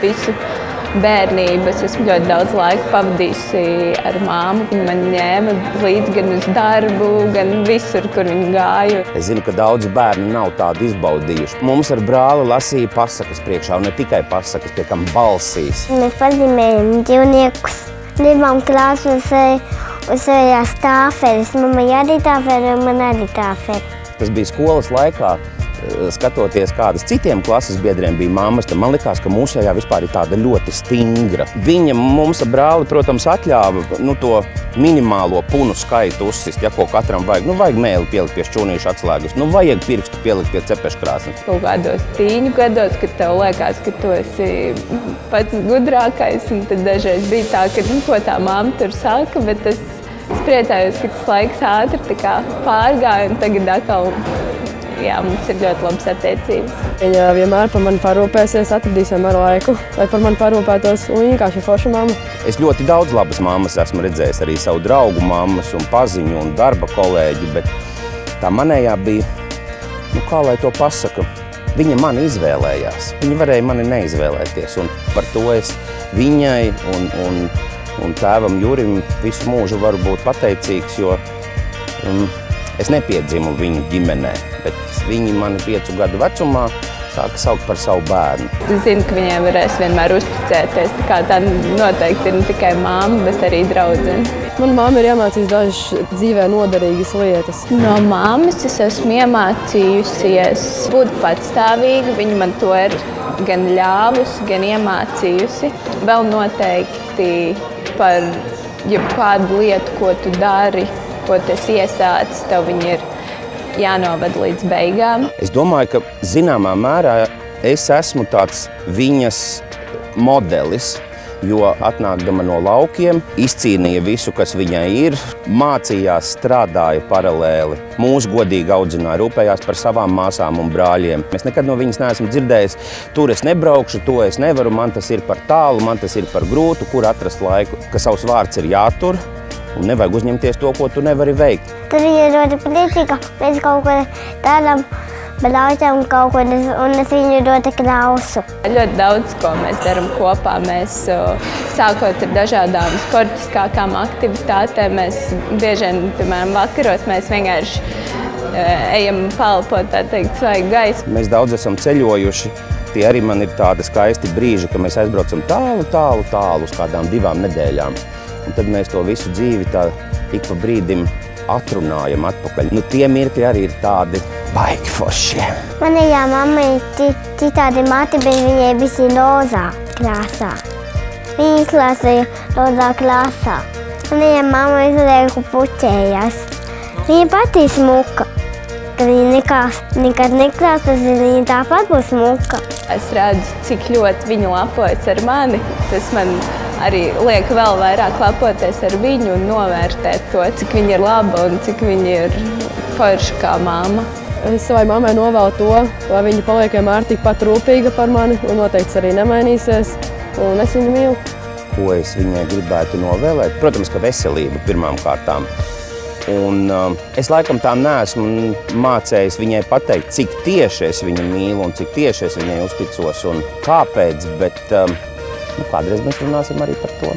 visu bērnību. Es esmu ļoti daudz laika pavadījusi ar māmu. Viņa man ņēma līdzi gan uz darbu, gan visur, kur viņa gāja. Es zinu, ka daudzi bērni nav tādu izbaudījuši. Mums ar brāli lasīja pasakas priekšā, un ne tikai pasakas, pie kam balsīs. Mēs pazīmējam dzīvniekus. Divām klāsām uzsējās tāferes. Mammai arī tāfere, un man arī tāfere. Tas bija skolas laikā. Skatoties, kādas citiem klases biedriem bija mammas, tad man likās, ka mūsējā vispār ir tāda ļoti stingra. Viņa mums ar brāli, protams, atļāva to minimālo punu skaitu uzsist, ja ko katram vajag. Vajag mēli pielikt pie šķūnīša atslēgas, vajag pirkstu pielikt pie cepeškrāsnes. Kaut kādos tīņu gados, kad tev liekas, ka tu esi pats gudrākais, un tad dažreiz bija tā, ka ko tā mamma tur saka, bet es priecājos, ka tas laiks ātri pārgāja, un tagad atkal mums ir ļoti labas attiecības. Viņa vienmēr par mani parūpēsies, atradīs vienmēr laiku, lai par mani parūpētos, un viņa vienkārši ir forša mamma. Es ļoti daudz labas mammas esmu redzējis, arī savu draugu mammas un paziņu un darba kolēģi, bet tā manējā bija, kā lai to pasaka, viņa mani izvēlējās. Viņa varēja mani neizvēlēties, un par to es viņai un tēvam Jurim visu mūžu varu būt pateicīgs, jo es nepiedzimu viņu ģimenē, bet viņi mani 5 gadu vecumā sāka saukt par savu bērnu. Es zinu, ka viņai varēs vienmēr uzticēties. Tā noteikti ir ne tikai mamma, bet arī draudzene. Mana mamma ir iemācījusi dažas dzīvē noderīgas lietas. No mammas es esmu iemācījusies būt patstāvīga. Viņa man to ir gan ļāvusi, gan iemācījusi. Vēl noteikti par jebkādu lietu, ko tu dari, ko tu esi iesācis, tev viņi ir jānovad līdz beigām. Es domāju, ka zināmā mērā es esmu tāds viņas modelis, jo atnākdama no laukiem, izcīnīja visu, kas viņai ir, mācījās, strādāja paralēli. Mūs godīgi audzināja, rūpējās par savām māsām un brāļiem. Mēs nekad no viņas neesam dzirdējis, tur es nebraukšu, to es nevaru, man tas ir par tālu, man tas ir par grūtu, kur atrast laiku, ka savs vārds ir jātur. Un nevajag uzņemties to, ko tu nevari veikt. Tur ir ļoti priecīga, mēs kaut ko darām, braucam kaut ko, un es viņu ļoti klausu. Ļoti daudz, ko mēs darām kopā. Mēs sākot ar dažādām sportiskākām aktivitātēm, mēs bieži vien, piemēram, vakaros, mēs vienkārši ejam palpot, tā teikt, svaigu gaisu. Mēs daudz esam ceļojuši. Tie arī man ir tādi skaisti brīži, ka mēs aizbraucam tālu uz kādām 2 nedēļām. Un tad mēs to visu dzīvi tā ik pa brīdim atrunājam atpakaļ. Tie mirkļi arī ir tādi baigi foršie. Manējā mamma ir citādi mati, bet viņai bija rozā krāsā. Viņa izklāstīja rozā krāsā. Manējā mamma izlieku puķējās. Viņa pati smuka. Kad viņa nekad nekrāsas, viņa tāpat būs smuka. Es redzu, cik ļoti viņa lepojas ar mani. Tas man arī liek vēl vairāk lepoties ar viņu un novērtēt to, cik viņa ir laba un cik viņa ir forša kā mamma. Es savai mammai novēlu to, lai viņa paliek vienmēr tikpat rūpīga par mani un noteikti arī nemainīsies. Un es viņu mīlu. Ko es viņai gribētu novēlēt? Protams, ka veselība pirmām kārtām. Un es laikam tā neesmu mācējis viņai pateikt, cik tieši es viņu mīlu un cik tieši es viņai uzticos un kāpēc, bet kādreiz mēs runāsim arī par to.